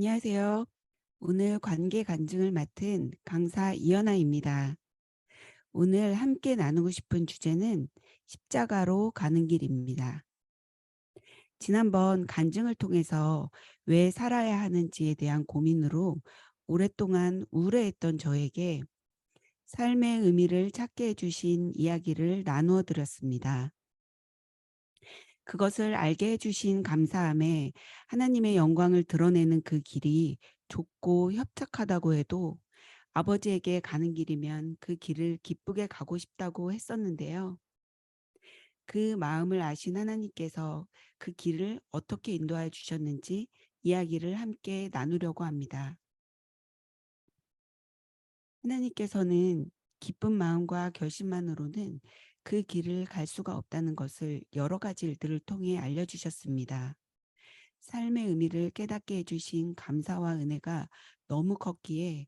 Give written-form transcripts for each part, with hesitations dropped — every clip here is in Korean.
안녕하세요. 오늘 관계 간증을 맡은 강사 이연아입니다. 오늘 함께 나누고 싶은 주제는 십자가로 가는 길입니다. 지난번 간증을 통해서 왜 살아야 하는지에 대한 고민으로 오랫동안 우울해했던 저에게 삶의 의미를 찾게 해주신 이야기를 나누어 드렸습니다. 그것을 알게 해주신 감사함에 하나님의 영광을 드러내는 그 길이 좁고 협착하다고 해도 아버지에게 가는 길이면 그 길을 기쁘게 가고 싶다고 했었는데요. 그 마음을 아신 하나님께서 그 길을 어떻게 인도하여 주셨는지 이야기를 함께 나누려고 합니다. 하나님께서는 기쁜 마음과 결심만으로는 그 길을 갈 수가 없다는 것을 여러 가지 일들을 통해 알려주셨습니다. 삶의 의미를 깨닫게 해주신 감사와 은혜가 너무 컸기에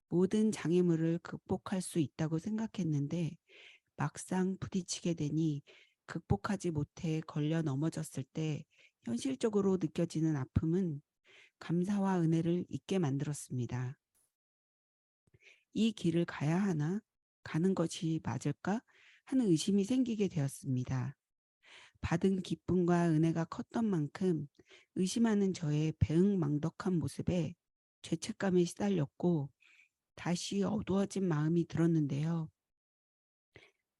모든 장애물을 극복할 수 있다고 생각했는데 막상 부딪히게 되니 극복하지 못해 걸려 넘어졌을 때 현실적으로 느껴지는 아픔은 감사와 은혜를 잊게 만들었습니다. 이 길을 가야 하나? 가는 것이 맞을까? 하는 의심이 생기게 되었습니다. 받은 기쁨과 은혜가 컸던 만큼 의심하는 저의 배응망덕한 모습에 죄책감에 시달렸고 다시 어두워진 마음이 들었는데요.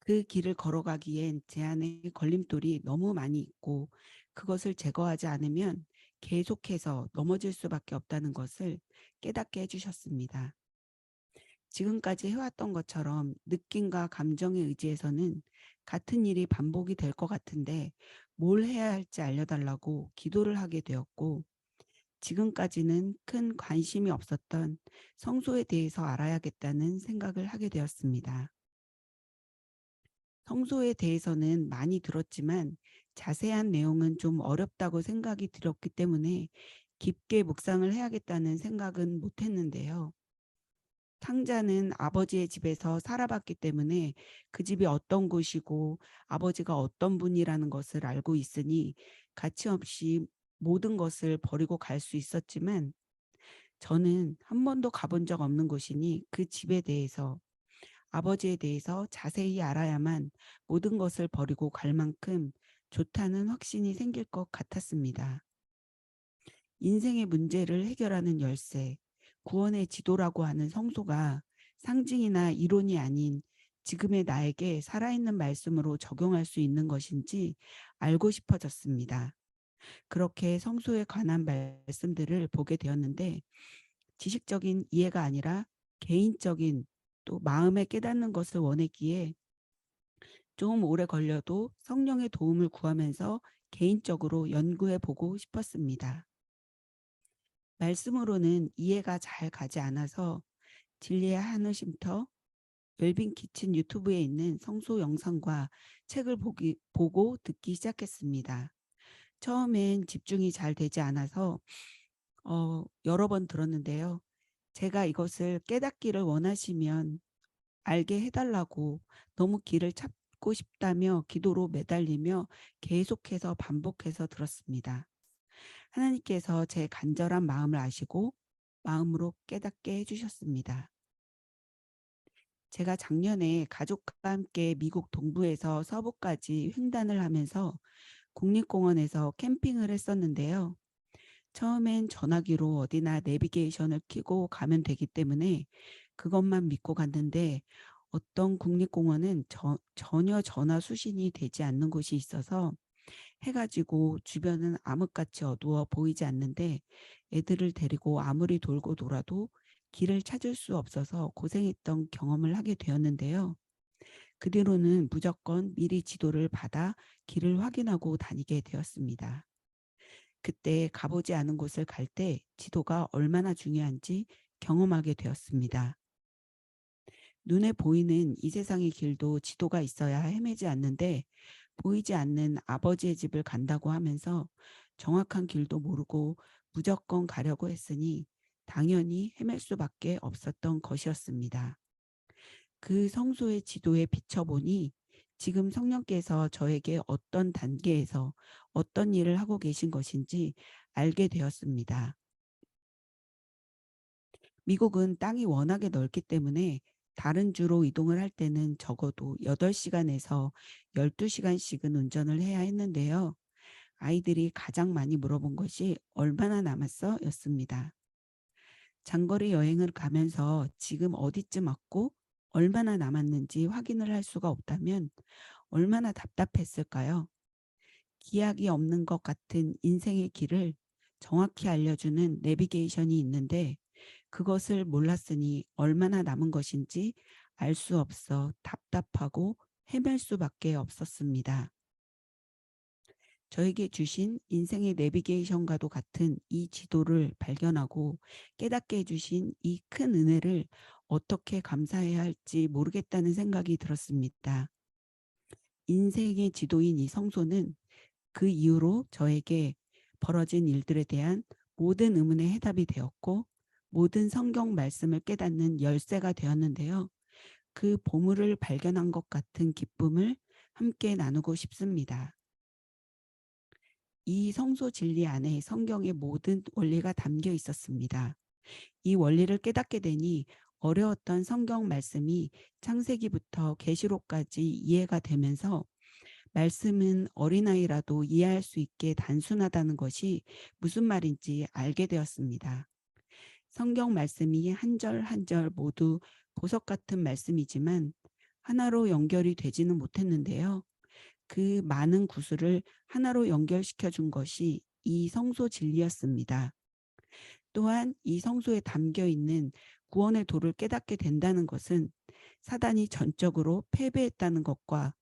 그 길을 걸어가기엔 제 안에 걸림돌이 너무 많이 있고 그것을 제거하지 않으면 계속해서 넘어질 수밖에 없다는 것을 깨닫게 해주셨습니다. 지금까지 해왔던 것처럼 느낌과 감정에 의지해서는 같은 일이 반복이 될 것 같은데 뭘 해야 할지 알려달라고 기도를 하게 되었고 지금까지는 큰 관심이 없었던 성소에 대해서 알아야겠다는 생각을 하게 되었습니다. 성소에 대해서는 많이 들었지만 자세한 내용은 좀 어렵다고 생각이 들었기 때문에 깊게 묵상을 해야겠다는 생각은 못했는데요. 탕자는 아버지의 집에서 살아봤기 때문에 그 집이 어떤 곳이고 아버지가 어떤 분이라는 것을 알고 있으니 가치없이 모든 것을 버리고 갈 수 있었지만 저는 한 번도 가본 적 없는 곳이니 그 집에 대해서 아버지에 대해서 자세히 알아야만 모든 것을 버리고 갈 만큼 좋다는 확신이 생길 것 같았습니다. 인생의 문제를 해결하는 열쇠, 구원의 지도라고 하는 성소가 상징이나 이론이 아닌 지금의 나에게 살아있는 말씀으로 적용할 수 있는 것인지 알고 싶어졌습니다. 그렇게 성소에 관한 말씀들을 보게 되었는데 지식적인 이해가 아니라 개인적인 또 마음에 깨닫는 것을 원했기에 좀 오래 걸려도 성령의 도움을 구하면서 개인적으로 연구해 보고 싶었습니다. 말씀으로는 이해가 잘 가지 않아서 진리의 한우 쉼터, 웰빙 키친 유튜브에 있는 성소 영상과 책을 보고 듣기 시작했습니다. 처음엔 집중이 잘 되지 않아서 여러 번 들었는데요. 제가 이것을 깨닫기를 원하시면 알게 해달라고 너무 길을 찾고 싶다며 기도로 매달리며 계속해서 반복해서 들었습니다. 하나님께서 제 간절한 마음을 아시고 마음으로 깨닫게 해주셨습니다. 제가 작년에 가족과 함께 미국 동부에서 서부까지 횡단을 하면서 국립공원에서 캠핑을 했었는데요. 처음엔 전화기로 어디나 내비게이션을 켜고 가면 되기 때문에 그것만 믿고 갔는데 어떤 국립공원은 전혀 전화 수신이 되지 않는 곳이 있어서 해가지고 주변은 암흑같이 어두워 보이지 않는데 애들을 데리고 아무리 돌고 돌아도 길을 찾을 수 없어서 고생했던 경험을 하게 되었는데요. 그 뒤로는 무조건 미리 지도를 받아 길을 확인하고 다니게 되었습니다. 그때 가보지 않은 곳을 갈 때 지도가 얼마나 중요한지 경험하게 되었습니다. 눈에 보이는 이 세상의 길도 지도가 있어야 헤매지 않는데 보이지 않는 아버지의 집을 간다고 하면서 정확한 길도 모르고 무조건 가려고 했으니 당연히 헤맬 수밖에 없었던 것이었습니다. 그 성소의 지도에 비춰보니 지금 성령께서 저에게 어떤 단계에서 어떤 일을 하고 계신 것인지 알게 되었습니다. 미국은 땅이 워낙에 넓기 때문에 다른 주로 이동을 할 때는 적어도 8시간에서 12시간씩은 운전을 해야 했는데요. 아이들이 가장 많이 물어본 것이 얼마나 남았어? 였습니다. 장거리 여행을 가면서 지금 어디쯤 왔고 얼마나 남았는지 확인을 할 수가 없다면 얼마나 답답했을까요? 기약이 없는 것 같은 인생의 길을 정확히 알려주는 내비게이션이 있는데 그것을 몰랐으니 얼마나 남은 것인지 알 수 없어 답답하고 헤맬 수밖에 없었습니다. 저에게 주신 인생의 내비게이션과도 같은 이 지도를 발견하고 깨닫게 해주신 이 큰 은혜를 어떻게 감사해야 할지 모르겠다는 생각이 들었습니다. 인생의 지도인 이 성소는 그 이후로 저에게 벌어진 일들에 대한 모든 의문의 해답이 되었고 모든 성경 말씀을 깨닫는 열쇠가 되었는데요. 그 보물을 발견한 것 같은 기쁨을 함께 나누고 싶습니다. 이 성소 진리 안에 성경의 모든 원리가 담겨 있었습니다. 이 원리를 깨닫게 되니 어려웠던 성경 말씀이 창세기부터 계시록까지 이해가 되면서 말씀은 어린아이라도 이해할 수 있게 단순하다는 것이 무슨 말인지 알게 되었습니다. 성경 말씀이 한 절 한 절 모두 보석 같은 말씀이지만 하나로 연결이 되지는 못했는데요. 그 많은 구슬을 하나로 연결시켜 준 것이 이 성소 진리였습니다. 또한 이 성소에 담겨 있는 구원의 도를 깨닫게 된다는 것은 사단이 전적으로 패배했다는 것과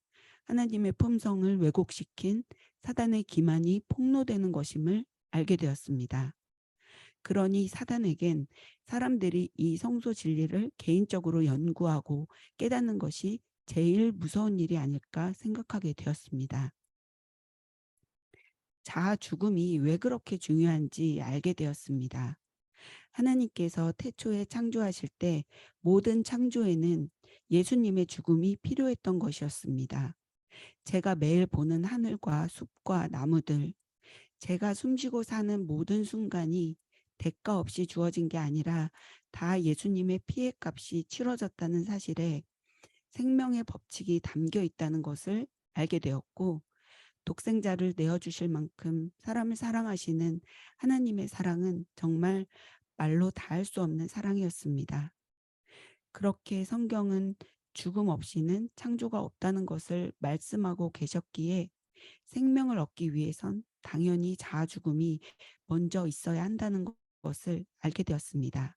하나님의 품성을 왜곡시킨 사단의 기만이 폭로되는 것임을 알게 되었습니다. 그러니 사단에겐 사람들이 이 성소 진리를 개인적으로 연구하고 깨닫는 것이 제일 무서운 일이 아닐까 생각하게 되었습니다. 자아 죽음이 왜 그렇게 중요한지 알게 되었습니다. 하나님께서 태초에 창조하실 때 모든 창조에는 예수님의 죽음이 필요했던 것이었습니다. 제가 매일 보는 하늘과 숲과 나무들, 제가 숨쉬고 사는 모든 순간이 대가 없이 주어진 게 아니라 다 예수님의 피해 값이 치러졌다는 사실에 생명의 법칙이 담겨 있다는 것을 알게 되었고 독생자를 내어주실 만큼 사람을 사랑하시는 하나님의 사랑은 정말 말로 다할 수 없는 사랑이었습니다. 그렇게 성경은 죽음 없이는 창조가 없다는 것을 말씀하고 계셨기에 생명을 얻기 위해선 당연히 자아 죽음이 먼저 있어야 한다는 것을 알게 되었습니다.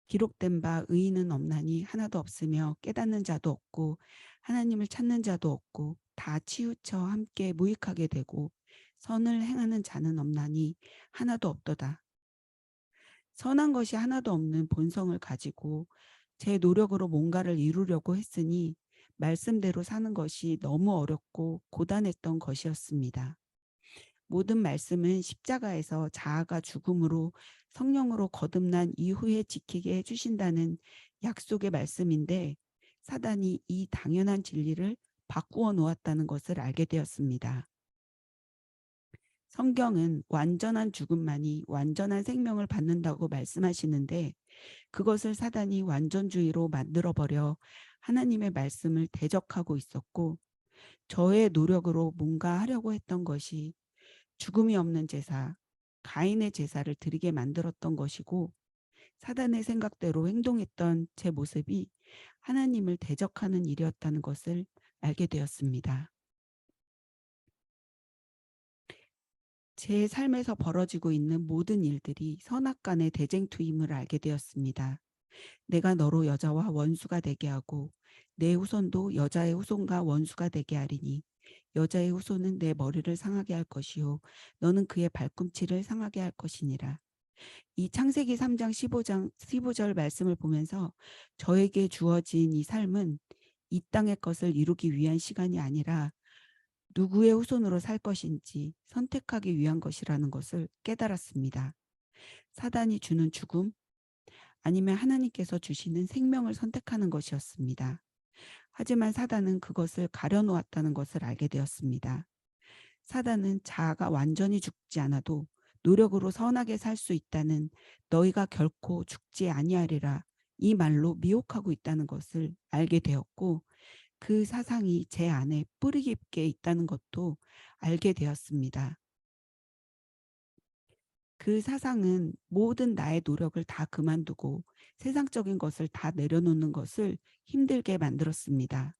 기록된 바 의인은 없나니 하나도 없으며 깨닫는 자도 없고 하나님을 찾는 자도 없고 다 치우쳐 함께 무익하게 되고 선을 행하는 자는 없나니 하나도 없도다. 선한 것이 하나도 없는 본성을 가지고 제 노력으로 뭔가를 이루려고 했으니 말씀대로 사는 것이 너무 어렵고 고단했던 것이었습니다. 모든 말씀은 십자가에서 자아가 죽음으로 성령으로 거듭난 이후에 지키게 해주신다는 약속의 말씀인데 사단이 이 당연한 진리를 바꾸어 놓았다는 것을 알게 되었습니다. 성경은 완전한 죽음만이 완전한 생명을 받는다고 말씀하시는데 그것을 사단이 완전주의로 만들어버려 하나님의 말씀을 대적하고 있었고 저의 노력으로 뭔가 하려고 했던 것이 죽음이 없는 제사, 가인의 제사를 드리게 만들었던 것이고 사단의 생각대로 행동했던 제 모습이 하나님을 대적하는 일이었다는 것을 알게 되었습니다. 제 삶에서 벌어지고 있는 모든 일들이 선악간의 대쟁투임을 알게 되었습니다. 내가 너로 여자와 원수가 되게 하고 내 후손도 여자의 후손과 원수가 되게 하리니 여자의 후손은 내 머리를 상하게 할 것이요 너는 그의 발꿈치를 상하게 할 것이니라. 이 창세기 3장 15절 말씀을 보면서 저에게 주어진 이 삶은 이 땅의 것을 이루기 위한 시간이 아니라 누구의 후손으로 살 것인지 선택하기 위한 것이라는 것을 깨달았습니다. 사단이 주는 죽음 아니면 하나님께서 주시는 생명을 선택하는 것이었습니다. 하지만 사단은 그것을 가려놓았다는 것을 알게 되었습니다. 사단은 자아가 완전히 죽지 않아도 노력으로 선하게 살 수 있다는 너희가 결코 죽지 아니하리라 이 말로 미혹하고 있다는 것을 알게 되었고 그 사상이 제 안에 뿌리 깊게 있다는 것도 알게 되었습니다. 그 사상은 모든 나의 노력을 다 그만두고 세상적인 것을 다 내려놓는 것을 힘들게 만들었습니다.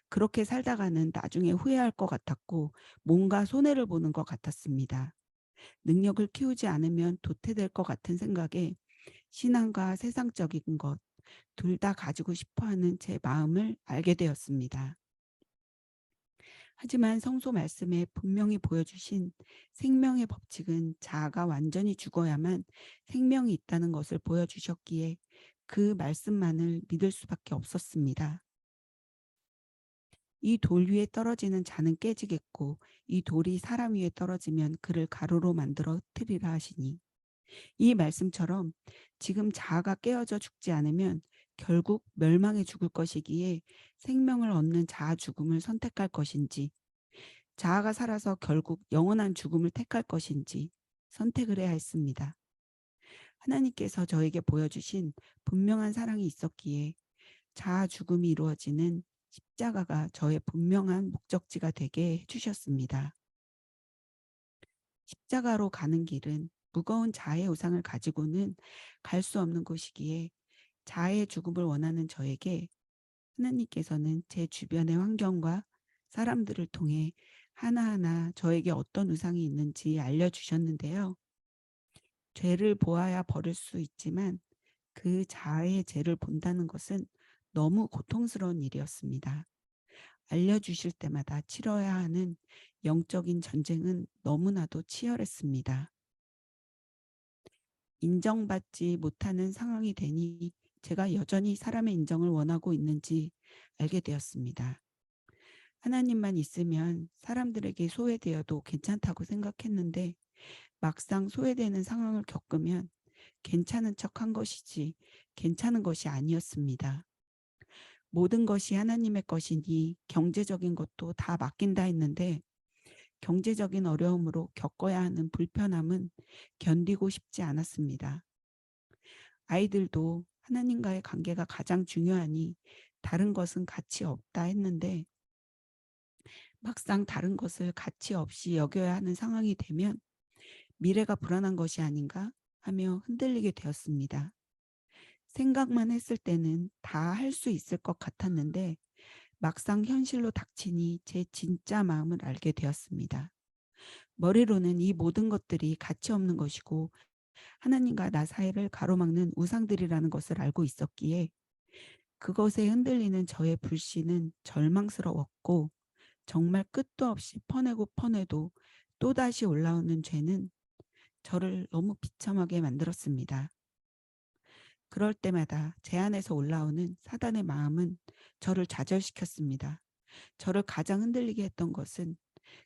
그렇게 살다가는 나중에 후회할 것 같았고 뭔가 손해를 보는 것 같았습니다. 능력을 키우지 않으면 도태될 것 같은 생각에 신앙과 세상적인 것 둘 다 가지고 싶어 하는 제 마음을 알게 되었습니다. 하지만 성소 말씀에 분명히 보여주신 생명의 법칙은 자아가 완전히 죽어야만 생명이 있다는 것을 보여주셨기에 그 말씀만을 믿을 수밖에 없었습니다. 이 돌 위에 떨어지는 자는 깨지겠고 이 돌이 사람 위에 떨어지면 그를 가루로 만들어 흩으리라 하시니 이 말씀처럼 지금 자아가 깨어져 죽지 않으면 결국 멸망에 죽을 것이기에 생명을 얻는 자아 죽음을 선택할 것인지 자아가 살아서 결국 영원한 죽음을 택할 것인지 선택을 해야 했습니다. 하나님께서 저에게 보여주신 분명한 사랑이 있었기에 자아 죽음이 이루어지는 십자가가 저의 분명한 목적지가 되게 해주셨습니다. 십자가로 가는 길은 무거운 자아의 우상을 가지고는 갈 수 없는 곳이기에 자아의 죽음을 원하는 저에게 하나님께서는 제 주변의 환경과 사람들을 통해 하나하나 저에게 어떤 우상이 있는지 알려주셨는데요. 죄를 보아야 버릴 수 있지만 그 자아의 죄를 본다는 것은 너무 고통스러운 일이었습니다. 알려주실 때마다 치러야 하는 영적인 전쟁은 너무나도 치열했습니다. 인정받지 못하는 상황이 되니 제가 여전히 사람의 인정을 원하고 있는지 알게 되었습니다. 하나님만 있으면 사람들에게 소외되어도 괜찮다고 생각했는데 막상 소외되는 상황을 겪으면 괜찮은 척한 것이지 괜찮은 것이 아니었습니다. 모든 것이 하나님의 것이니 경제적인 것도 다 맡긴다 했는데 경제적인 어려움으로 겪어야 하는 불편함은 견디고 싶지 않았습니다. 아이들도 하나님과의 관계가 가장 중요하니 다른 것은 가치 없다 했는데 막상 다른 것을 가치 없이 여겨야 하는 상황이 되면 미래가 불안한 것이 아닌가 하며 흔들리게 되었습니다. 생각만 했을 때는 다 할 수 있을 것 같았는데 막상 현실로 닥치니 제 진짜 마음을 알게 되었습니다. 머리로는 이 모든 것들이 가치 없는 것이고 하나님과 나 사이를 가로막는 우상들이라는 것을 알고 있었기에 그것에 흔들리는 저의 불신은 절망스러웠고 정말 끝도 없이 퍼내고 퍼내도 또다시 올라오는 죄는 저를 너무 비참하게 만들었습니다. 그럴 때마다 제 안에서 올라오는 사단의 마음은 저를 좌절시켰습니다. 저를 가장 흔들리게 했던 것은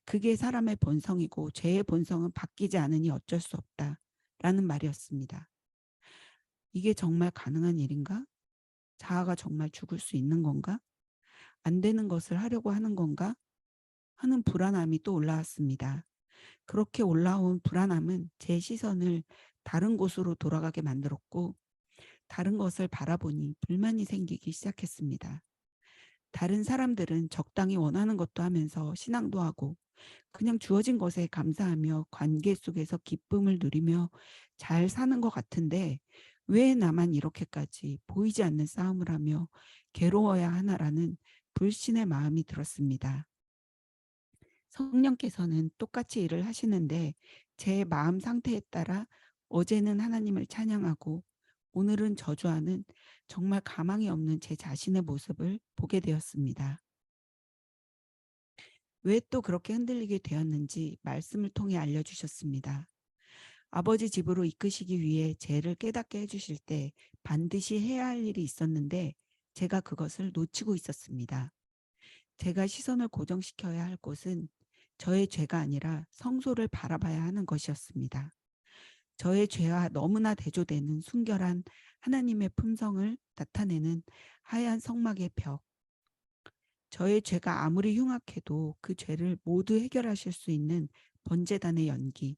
그게 사람의 본성이고 죄의 본성은 바뀌지 않으니 어쩔 수 없다라는 말이었습니다. 이게 정말 가능한 일인가? 자아가 정말 죽을 수 있는 건가? 안 되는 것을 하려고 하는 건가? 하는 불안함이 또 올라왔습니다. 그렇게 올라온 불안함은 제 시선을 다른 곳으로 돌아가게 만들었고 다른 것을 바라보니 불만이 생기기 시작했습니다. 다른 사람들은 적당히 원하는 것도 하면서 신앙도 하고 그냥 주어진 것에 감사하며 관계 속에서 기쁨을 누리며 잘 사는 것 같은데 왜 나만 이렇게까지 보이지 않는 싸움을 하며 괴로워야 하나라는 불신의 마음이 들었습니다. 성령께서는 똑같이 일을 하시는데 제 마음 상태에 따라 어제는 하나님을 찬양하고 오늘은 저주하는 정말 가망이 없는 제 자신의 모습을 보게 되었습니다. 왜 또 그렇게 흔들리게 되었는지 말씀을 통해 알려주셨습니다. 아버지 집으로 이끄시기 위해 죄를 깨닫게 해주실 때 반드시 해야 할 일이 있었는데 제가 그것을 놓치고 있었습니다. 제가 시선을 고정시켜야 할 곳은 저의 죄가 아니라 성소를 바라봐야 하는 것이었습니다. 저의 죄와 너무나 대조되는 순결한 하나님의 품성을 나타내는 하얀 성막의 벽, 저의 죄가 아무리 흉악해도 그 죄를 모두 해결하실 수 있는 번제단의 연기,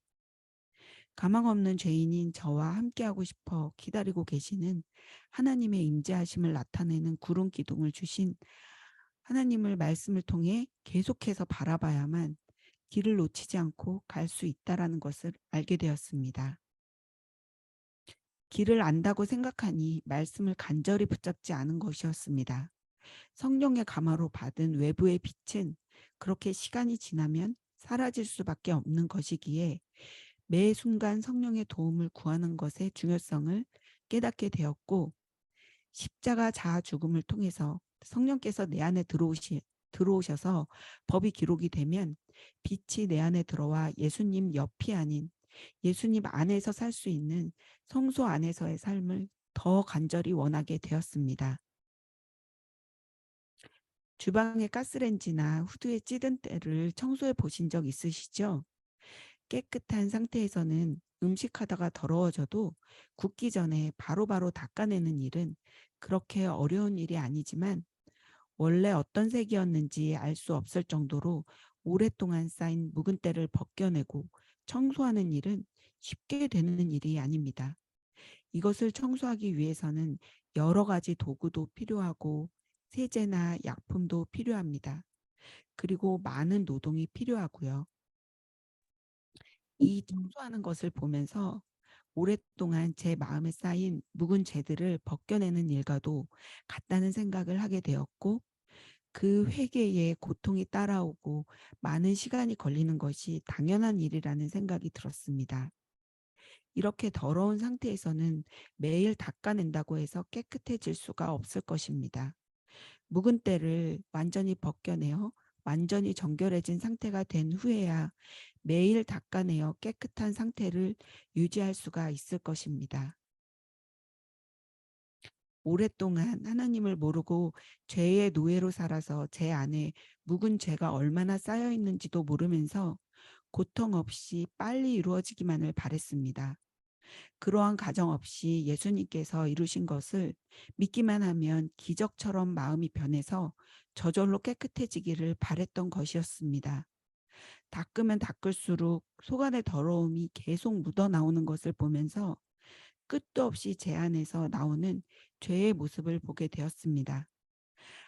가망 없는 죄인인 저와 함께하고 싶어 기다리고 계시는 하나님의 임재하심을 나타내는 구름 기둥을 주신 하나님을 말씀을 통해 계속해서 바라봐야만 길을 놓치지 않고 갈 수 있다라는 것을 알게 되었습니다. 길을 안다고 생각하니 말씀을 간절히 붙잡지 않은 것이었습니다. 성령의 감화로 받은 외부의 빛은 그렇게 시간이 지나면 사라질 수밖에 없는 것이기에 매 순간 성령의 도움을 구하는 것의 중요성을 깨닫게 되었고, 십자가 자아 죽음을 통해서 성령께서 내 안에 들어오셔서 법이 기록이 되면 빛이 내 안에 들어와 예수님 옆이 아닌 예수님 안에서 살 수 있는 성소 안에서의 삶을 더 간절히 원하게 되었습니다. 주방의 가스레인지나 후드에 찌든 때를 청소해 보신 적 있으시죠? 깨끗한 상태에서는 음식하다가 더러워져도 굽기 전에 바로바로 닦아내는 일은 그렇게 어려운 일이 아니지만, 원래 어떤 색이었는지 알 수 없을 정도로 오랫동안 쌓인 묵은 때를 벗겨내고 청소하는 일은 쉽게 되는 일이 아닙니다. 이것을 청소하기 위해서는 여러 가지 도구도 필요하고 세제나 약품도 필요합니다. 그리고 많은 노동이 필요하고요. 이 청소하는 것을 보면서 오랫동안 제 마음에 쌓인 묵은 죄들을 벗겨내는 일과도 같다는 생각을 하게 되었고, 그 회개에 고통이 따라오고 많은 시간이 걸리는 것이 당연한 일이라는 생각이 들었습니다. 이렇게 더러운 상태에서는 매일 닦아낸다고 해서 깨끗해질 수가 없을 것입니다. 묵은 때를 완전히 벗겨내어 완전히 정결해진 상태가 된 후에야 매일 닦아내어 깨끗한 상태를 유지할 수가 있을 것입니다. 오랫동안 하나님을 모르고 죄의 노예로 살아서 제 안에 묵은 죄가 얼마나 쌓여 있는지도 모르면서 고통 없이 빨리 이루어지기만을 바랬습니다. 그러한 가정 없이 예수님께서 이루신 것을 믿기만 하면 기적처럼 마음이 변해서 저절로 깨끗해지기를 바랬던 것이었습니다. 닦으면 닦을수록 속안의 더러움이 계속 묻어나오는 것을 보면서 끝도 없이 제 안에서 나오는 죄의 모습을 보게 되었습니다.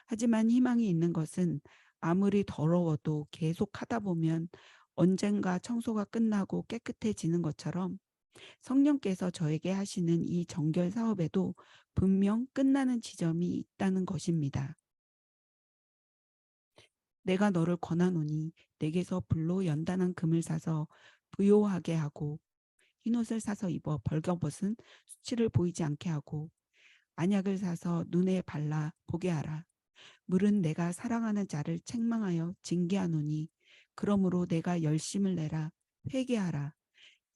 하지만 희망이 있는 것은 아무리 더러워도 계속 하다 보면 언젠가 청소가 끝나고 깨끗해지는 것처럼 성령께서 저에게 하시는 이 정결 사업에도 분명 끝나는 지점이 있다는 것입니다. 내가 너를 권하노니 내게서 불로 연단한 금을 사서 부요하게 하고 흰옷을 사서 입어 벌거벗은 수치를 보이지 않게 하고 안약을 사서 눈에 발라 보게 하라. 물은 내가 사랑하는 자를 책망하여 징계하노니 그러므로 내가 열심을 내라 회개하라.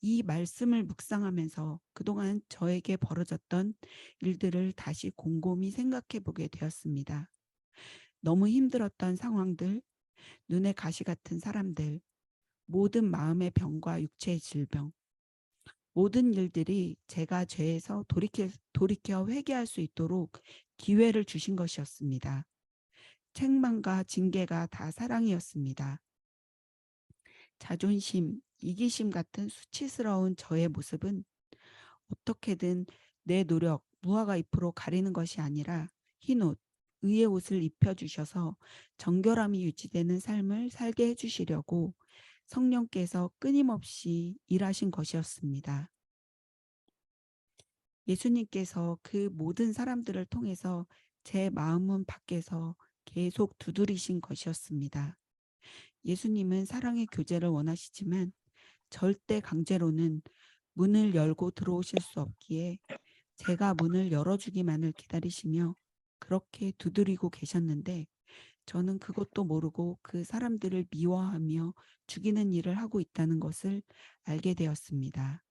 이 말씀을 묵상하면서 그동안 저에게 벌어졌던 일들을 다시 곰곰이 생각해 보게 되었습니다. 너무 힘들었던 상황들, 눈에 가시 같은 사람들, 모든 마음의 병과 육체의 질병, 모든 일들이 제가 죄에서 돌이켜 회개할 수 있도록 기회를 주신 것이었습니다. 책망과 징계가 다 사랑이었습니다. 자존심, 이기심 같은 수치스러운 저의 모습은 어떻게든 내 노력, 무화과 잎으로 가리는 것이 아니라 흰옷, 의의 옷을 입혀주셔서 정결함이 유지되는 삶을 살게 해주시려고 성령께서 끊임없이 일하신 것이었습니다. 예수님께서 그 모든 사람들을 통해서 제 마음문 밖에서 계속 두드리신 것이었습니다. 예수님은 사랑의 교제를 원하시지만 절대 강제로는 문을 열고 들어오실 수 없기에 제가 문을 열어주기만을 기다리시며 그렇게 두드리고 계셨는데, 저는 그것도 모르고 그 사람들을 미워하며 죽이는 일을 하고 있다는 것을 알게 되었습니다.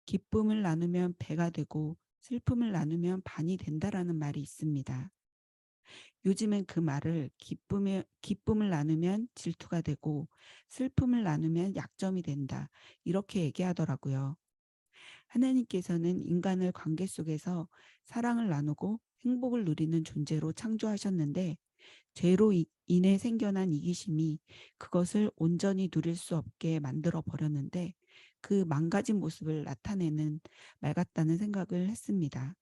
기쁨을 나누면 배가 되고 슬픔을 나누면 반이 된다라는 말이 있습니다. 요즘엔 그 말을 기쁨을 나누면 질투가 되고 슬픔을 나누면 약점이 된다, 이렇게 얘기하더라고요. 하나님께서는 인간을 관계 속에서 사랑을 나누고 행복을 누리는 존재로 창조하셨는데, 죄로 인해 생겨난 이기심이 그것을 온전히 누릴 수 없게 만들어 버렸는데, 그 망가진 모습을 나타내는 말 같다는 생각을 했습니다.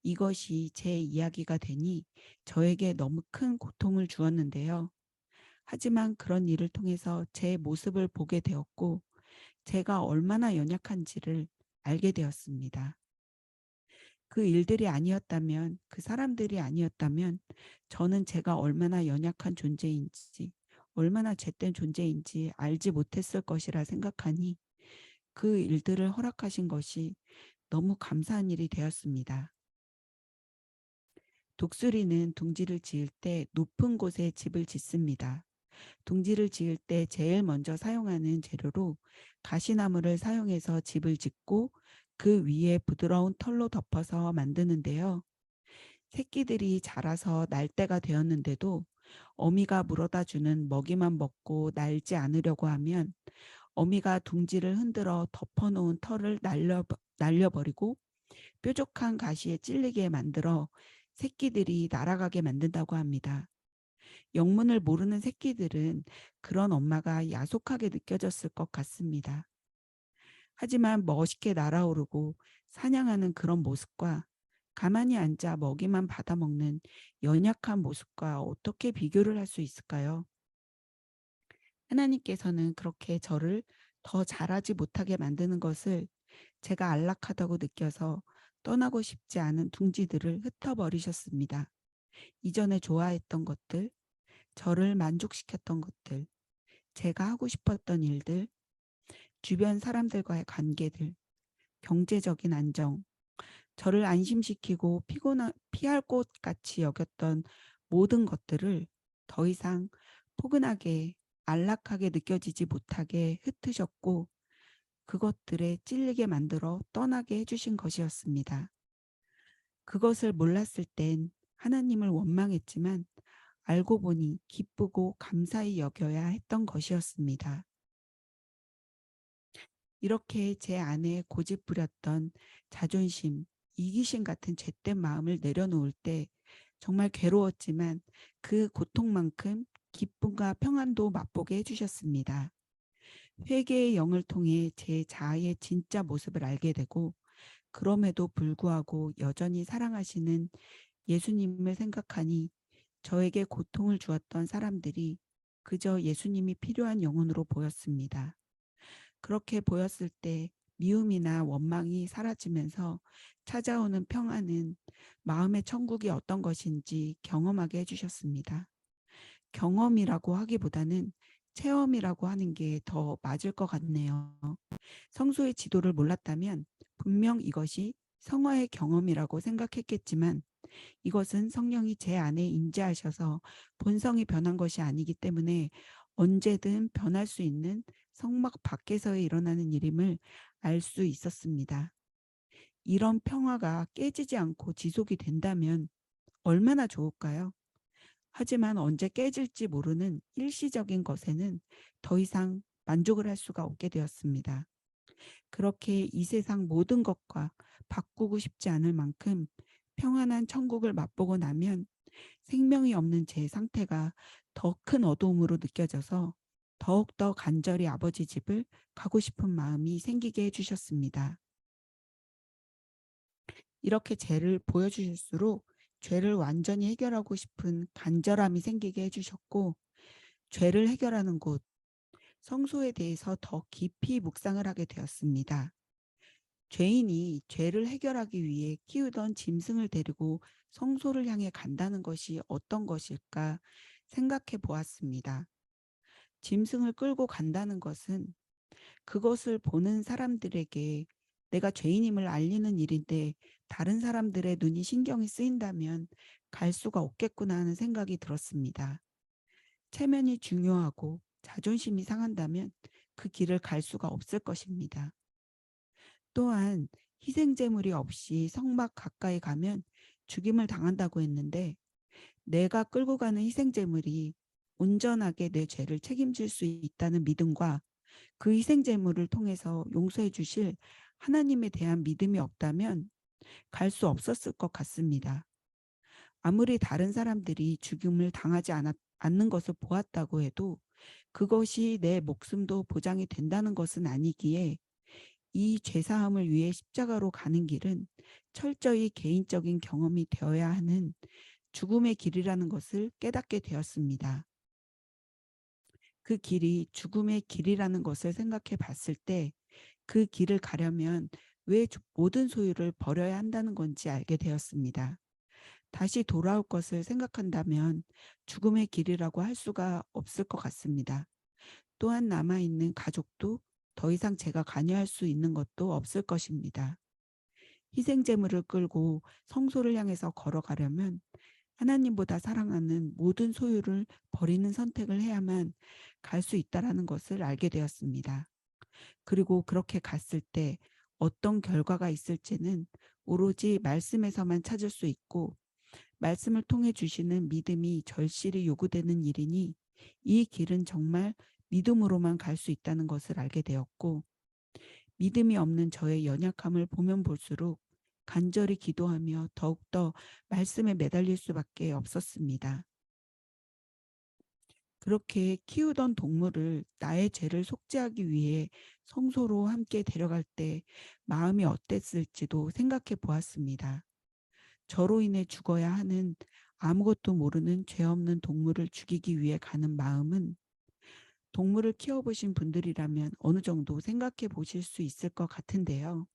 이것이 제 이야기가 되니 저에게 너무 큰 고통을 주었는데요. 하지만 그런 일을 통해서 제 모습을 보게 되었고, 제가 얼마나 연약한지를 알게 되었습니다. 그 일들이 아니었다면, 그 사람들이 아니었다면, 저는 제가 얼마나 연약한 존재인지, 얼마나 젬된 존재인지 알지 못했을 것이라 생각하니 그 일들을 허락하신 것이 너무 감사한 일이 되었습니다. 독수리는 둥지를 지을 때 높은 곳에 집을 짓습니다. 둥지를 지을 때 제일 먼저 사용하는 재료로 가시나무를 사용해서 집을 짓고 그 위에 부드러운 털로 덮어서 만드는데요. 새끼들이 자라서 날 때가 되었는데도 어미가 물어다 주는 먹이만 먹고 날지 않으려고 하면 어미가 둥지를 흔들어 덮어놓은 털을 날려버리고 뾰족한 가시에 찔리게 만들어 새끼들이 날아가게 만든다고 합니다. 영문을 모르는 새끼들은 그런 엄마가 야속하게 느껴졌을 것 같습니다. 하지만 멋있게 날아오르고 사냥하는 그런 모습과 가만히 앉아 먹이만 받아먹는 연약한 모습과 어떻게 비교를 할 수 있을까요? 하나님께서는 그렇게 저를 더 잘하지 못하게 만드는 것을 제가 안락하다고 느껴서 떠나고 싶지 않은 둥지들을 흩어버리셨습니다. 이전에 좋아했던 것들, 저를 만족시켰던 것들, 제가 하고 싶었던 일들, 주변 사람들과의 관계들, 경제적인 안정, 저를 안심시키고 피할 곳 같이 여겼던 모든 것들을 더 이상 포근하게 안락하게 느껴지지 못하게 흩으셨고 그것들에 찔리게 만들어 떠나게 해주신 것이었습니다. 그것을 몰랐을 땐 하나님을 원망했지만 알고 보니 기쁘고 감사히 여겨야 했던 것이었습니다. 이렇게 제 안에 고집 부렸던 자존심, 이기심 같은 죄된 마음을 내려놓을 때 정말 괴로웠지만 그 고통만큼 기쁨과 평안도 맛보게 해주셨습니다. 회개의 영을 통해 제 자아의 진짜 모습을 알게 되고 그럼에도 불구하고 여전히 사랑하시는 예수님을 생각하니 저에게 고통을 주었던 사람들이 그저 예수님이 필요한 영혼으로 보였습니다. 그렇게 보였을 때 미움이나 원망이 사라지면서 찾아오는 평안은 마음의 천국이 어떤 것인지 경험하게 해주셨습니다. 경험이라고 하기보다는 체험이라고 하는 게 더 맞을 것 같네요. 성소의 지도를 몰랐다면 분명 이것이 성화의 경험이라고 생각했겠지만 이것은 성령이 제 안에 임재하셔서 본성이 변한 것이 아니기 때문에 언제든 변할 수 있는 성막 밖에서 일어나는 일임을 알 수 있었습니다. 이런 평화가 깨지지 않고 지속이 된다면 얼마나 좋을까요? 하지만 언제 깨질지 모르는 일시적인 것에는 더 이상 만족을 할 수가 없게 되었습니다. 그렇게 이 세상 모든 것과 바꾸고 싶지 않을 만큼 평안한 천국을 맛보고 나면 생명이 없는 제 상태가 더 큰 어두움으로 느껴져서 더욱더 간절히 아버지 집을 가고 싶은 마음이 생기게 해주셨습니다. 이렇게 죄를 보여주실수록 죄를 완전히 해결하고 싶은 간절함이 생기게 해주셨고 죄를 해결하는 곳, 성소에 대해서 더 깊이 묵상을 하게 되었습니다. 죄인이 죄를 해결하기 위해 키우던 짐승을 데리고 성소를 향해 간다는 것이 어떤 것일까 생각해 보았습니다. 짐승을 끌고 간다는 것은 그것을 보는 사람들에게 내가 죄인임을 알리는 일인데 다른 사람들의 눈이 신경이 쓰인다면 갈 수가 없겠구나 하는 생각이 들었습니다. 체면이 중요하고 자존심이 상한다면 그 길을 갈 수가 없을 것입니다. 또한 희생제물이 없이 성막 가까이 가면 죽임을 당한다고 했는데 내가 끌고 가는 희생제물이 온전하게 내 죄를 책임질 수 있다는 믿음과 그 희생제물을 통해서 용서해 주실 하나님에 대한 믿음이 없다면 갈 수 없었을 것 같습니다. 아무리 다른 사람들이 죽임을 당하지 않는 것을 보았다고 해도 그것이 내 목숨도 보장이 된다는 것은 아니기에 이 죄사함을 위해 십자가로 가는 길은 철저히 개인적인 경험이 되어야 하는 죽음의 길이라는 것을 깨닫게 되었습니다. 그 길이 죽음의 길이라는 것을 생각해 봤을 때 그 길을 가려면 왜 모든 소유를 버려야 한다는 건지 알게 되었습니다. 다시 돌아올 것을 생각한다면 죽음의 길이라고 할 수가 없을 것 같습니다. 또한 남아있는 가족도 더 이상 제가 관여할 수 있는 것도 없을 것입니다. 희생제물을 끌고 성소를 향해서 걸어가려면 하나님보다 사랑하는 모든 소유를 버리는 선택을 해야만 갈 수 있다는 것을 알게 되었습니다. 그리고 그렇게 갔을 때 어떤 결과가 있을지는 오로지 말씀에서만 찾을 수 있고 말씀을 통해 주시는 믿음이 절실히 요구되는 일이니 이 길은 정말 믿음으로만 갈 수 있다는 것을 알게 되었고 믿음이 없는 저의 연약함을 보면 볼수록 간절히 기도하며 더욱더 말씀에 매달릴 수밖에 없었습니다. 그렇게 키우던 동물을 나의 죄를 속죄하기 위해 성소로 함께 데려갈 때 마음이 어땠을지도 생각해 보았습니다. 저로 인해 죽어야 하는 아무것도 모르는 죄 없는 동물을 죽이기 위해 가는 마음은 동물을 키워보신 분들이라면 어느 정도 생각해 보실 수 있을 것 같은데요.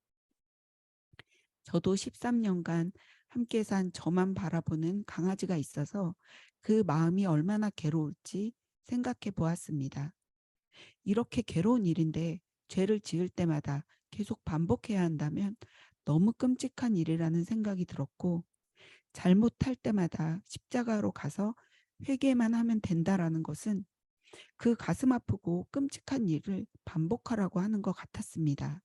저도 13년간 함께 산 저만 바라보는 강아지가 있어서 그 마음이 얼마나 괴로울지 생각해 보았습니다. 이렇게 괴로운 일인데 죄를 지을 때마다 계속 반복해야 한다면 너무 끔찍한 일이라는 생각이 들었고 잘못할 때마다 십자가로 가서 회개만 하면 된다라는 것은 그 가슴 아프고 끔찍한 일을 반복하라고 하는 것 같았습니다.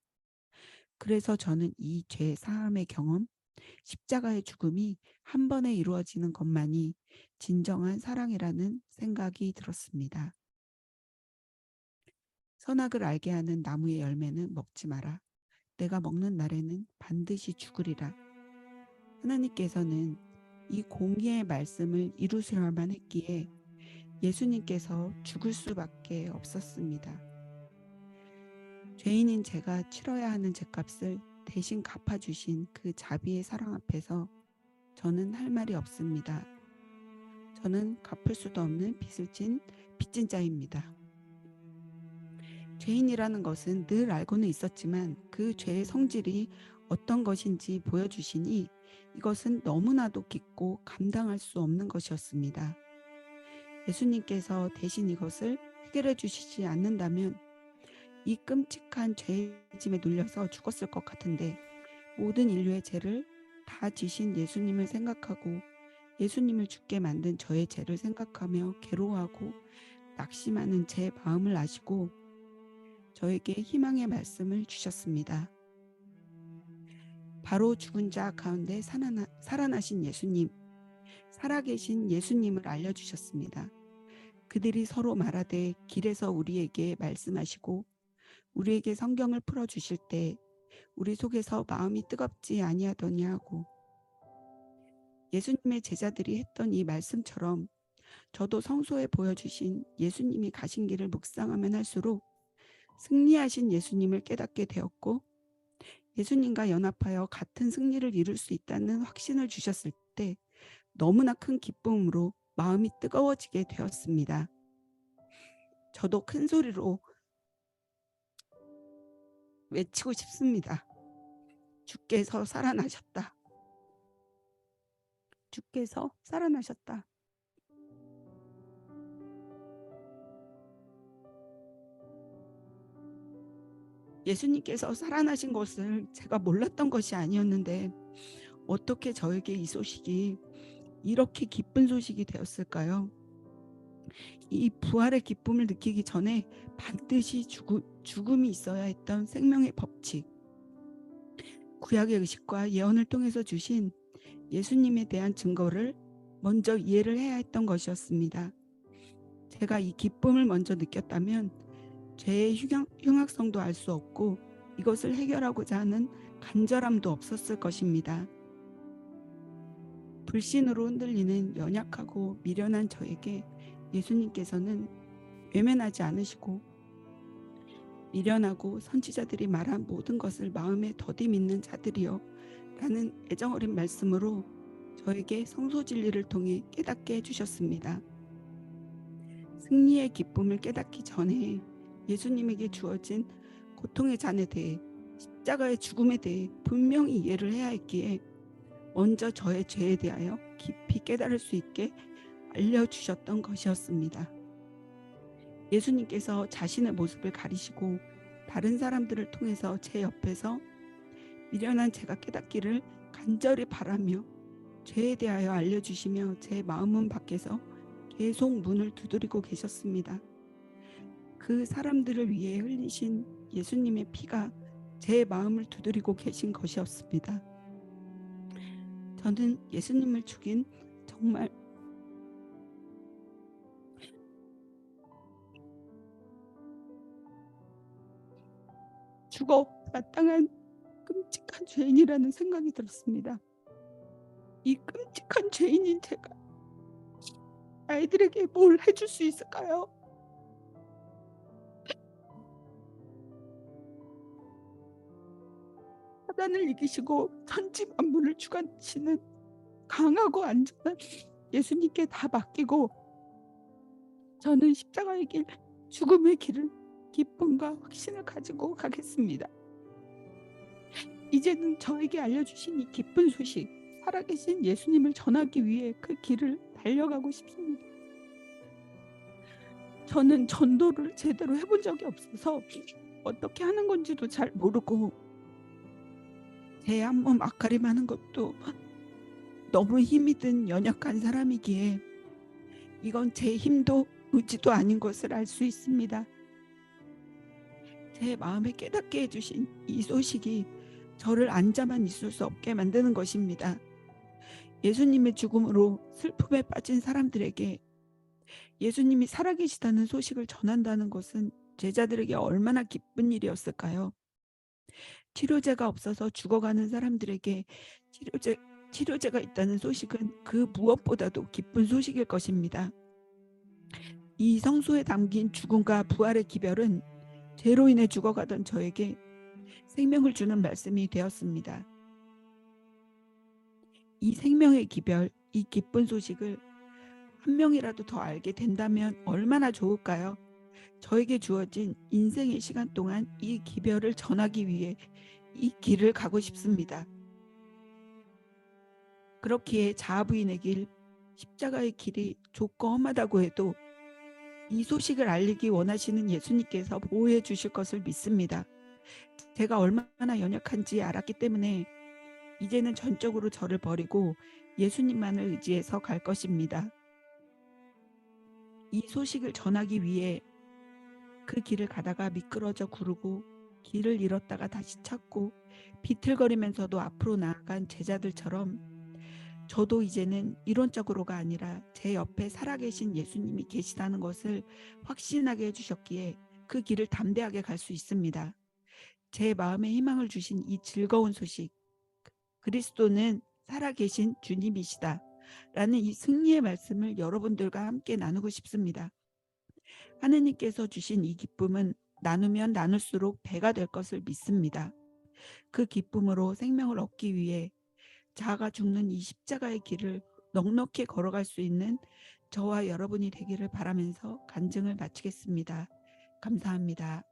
그래서 저는 이 죄 사함의 경험, 십자가의 죽음이 한 번에 이루어지는 것만이 진정한 사랑이라는 생각이 들었습니다. 선악을 알게 하는 나무의 열매는 먹지 마라. 내가 먹는 날에는 반드시 죽으리라. 하나님께서는 이 공의의 말씀을 이루셔야만 했기에 예수님께서 죽을 수밖에 없었습니다. 죄인인 제가 치러야 하는 죄값을 대신 갚아주신 그 자비의 사랑 앞에서 저는 할 말이 없습니다. 저는 갚을 수도 없는 빚진 자입니다. 죄인이라는 것은 늘 알고는 있었지만 그 죄의 성질이 어떤 것인지 보여주시니 이것은 너무나도 깊고 감당할 수 없는 것이었습니다. 예수님께서 대신 이것을 해결해 주시지 않는다면 이 끔찍한 죄의 짐에 눌려서 죽었을 것 같은데 모든 인류의 죄를 다 지신 예수님을 생각하고 예수님을 죽게 만든 저의 죄를 생각하며 괴로워하고 낙심하는 제 마음을 아시고 저에게 희망의 말씀을 주셨습니다. 바로 죽은 자 가운데 살아나신 예수님, 살아계신 예수님을 알려주셨습니다. 그들이 서로 말하되 길에서 우리에게 말씀하시고 우리에게 성경을 풀어주실 때 우리 속에서 마음이 뜨겁지 아니하더냐 하고 예수님의 제자들이 했던 이 말씀처럼 저도 성소에 보여주신 예수님이 가신 길을 묵상하면 할수록 승리하신 예수님을 깨닫게 되었고 예수님과 연합하여 같은 승리를 이룰 수 있다는 확신을 주셨을 때 너무나 큰 기쁨으로 마음이 뜨거워지게 되었습니다. 저도 큰 소리로 외치고 싶습니다. 주께서 살아나셨다. 주께서 살아나셨다. 예수님께서 살아나신 것을 제가 몰랐던 것이 아니었는데 어떻게 저에게 이 소식이 이렇게 기쁜 소식이 되었을까요? 이 부활의 기쁨을 느끼기 전에 반드시 죽음이 있어야 했던 생명의 법칙, 구약의 의식과 예언을 통해서 주신 예수님에 대한 증거를 먼저 이해를 해야 했던 것이었습니다. 제가 이 기쁨을 먼저 느꼈다면 죄의 흉악성도 알 수 없고 이것을 해결하고자 하는 간절함도 없었을 것입니다. 불신으로 흔들리는 연약하고 미련한 저에게 예수님께서는 외면하지 않으시고 미련하고 선지자들이 말한 모든 것을 마음에 더디 믿는 자들이여 라는 애정어린 말씀으로 저에게 성소 진리를 통해 깨닫게 해주셨습니다. 승리의 기쁨을 깨닫기 전에 예수님에게 주어진 고통의 잔에 대해, 십자가의 죽음에 대해 분명히 이해를 해야 했기에 먼저 저의 죄에 대하여 깊이 깨달을 수 있게 알려주셨던 것이었습니다. 예수님께서 자신의 모습을 가리시고 다른 사람들을 통해서 제 옆에서 미련한 제가 깨닫기를 간절히 바라며 죄에 대하여 알려주시며 제 마음문 밖에서 계속 문을 두드리고 계셨습니다. 그 사람들을 위해 흘리신 예수님의 피가 제 마음을 두드리고 계신 것이었습니다. 저는 예수님을 죽인 정말 죽어 마땅한 끔찍한 죄인이라는 생각이 들었습니다. 이 끔찍한 죄인인 제가 아이들에게 뭘 해줄 수 있을까요? 사단을 이기시고 천지 만물을 주관하시는 강하고 안전한 예수님께 다 맡기고 저는 십자가의 길, 죽음의 길을 기쁨과 확신을 가지고 가겠습니다. 이제는 저에게 알려주신 이 기쁜 소식, 살아계신 예수님을 전하기 위해 그 길을 달려가고 싶습니다. 저는 전도를 제대로 해본 적이 없어서 어떻게 하는 건지도 잘 모르고 제 한 몸 앞가림하는 것도 너무 힘이 든 연약한 사람이기에 이건 제 힘도 의지도 아닌 것을 알 수 있습니다. 제 마음에 깨닫게 해주신 이 소식이 저를 앉아만 있을 수 없게 만드는 것입니다. 예수님의 죽음으로 슬픔에 빠진 사람들에게 예수님이 살아계시다는 소식을 전한다는 것은 제자들에게 얼마나 기쁜 일이었을까요? 치료제가 없어서 죽어가는 사람들에게 치료제가 있다는 소식은 그 무엇보다도 기쁜 소식일 것입니다. 이 성소에 담긴 죽음과 부활의 기별은 죄로 인해 죽어가던 저에게 생명을 주는 말씀이 되었습니다. 이 생명의 기별, 이 기쁜 소식을 한 명이라도 더 알게 된다면 얼마나 좋을까요? 저에게 주어진 인생의 시간 동안 이 기별을 전하기 위해 이 길을 가고 싶습니다. 그렇기에 자아부인의 길, 십자가의 길이 좁고 험하다고 해도 이 소식을 알리기 원하시는 예수님께서 보호해 주실 것을 믿습니다. 제가 얼마나 연약한지 알았기 때문에 이제는 전적으로 저를 버리고 예수님만을 의지해서 갈 것입니다. 이 소식을 전하기 위해 그 길을 가다가 미끄러져 구르고 길을 잃었다가 다시 찾고 비틀거리면서도 앞으로 나아간 제자들처럼 저도 이제는 이론적으로가 아니라 제 옆에 살아계신 예수님이 계시다는 것을 확신하게 해주셨기에 그 길을 담대하게 갈 수 있습니다. 제 마음에 희망을 주신 이 즐거운 소식, 그리스도는 살아계신 주님이시다 라는 이 승리의 말씀을 여러분들과 함께 나누고 싶습니다. 하느님께서 주신 이 기쁨은 나누면 나눌수록 배가 될 것을 믿습니다. 그 기쁨으로 생명을 얻기 위해 자아가 죽는 이 십자가의 길을 넉넉히 걸어갈 수 있는 저와 여러분이 되기를 바라면서 간증을 마치겠습니다. 감사합니다.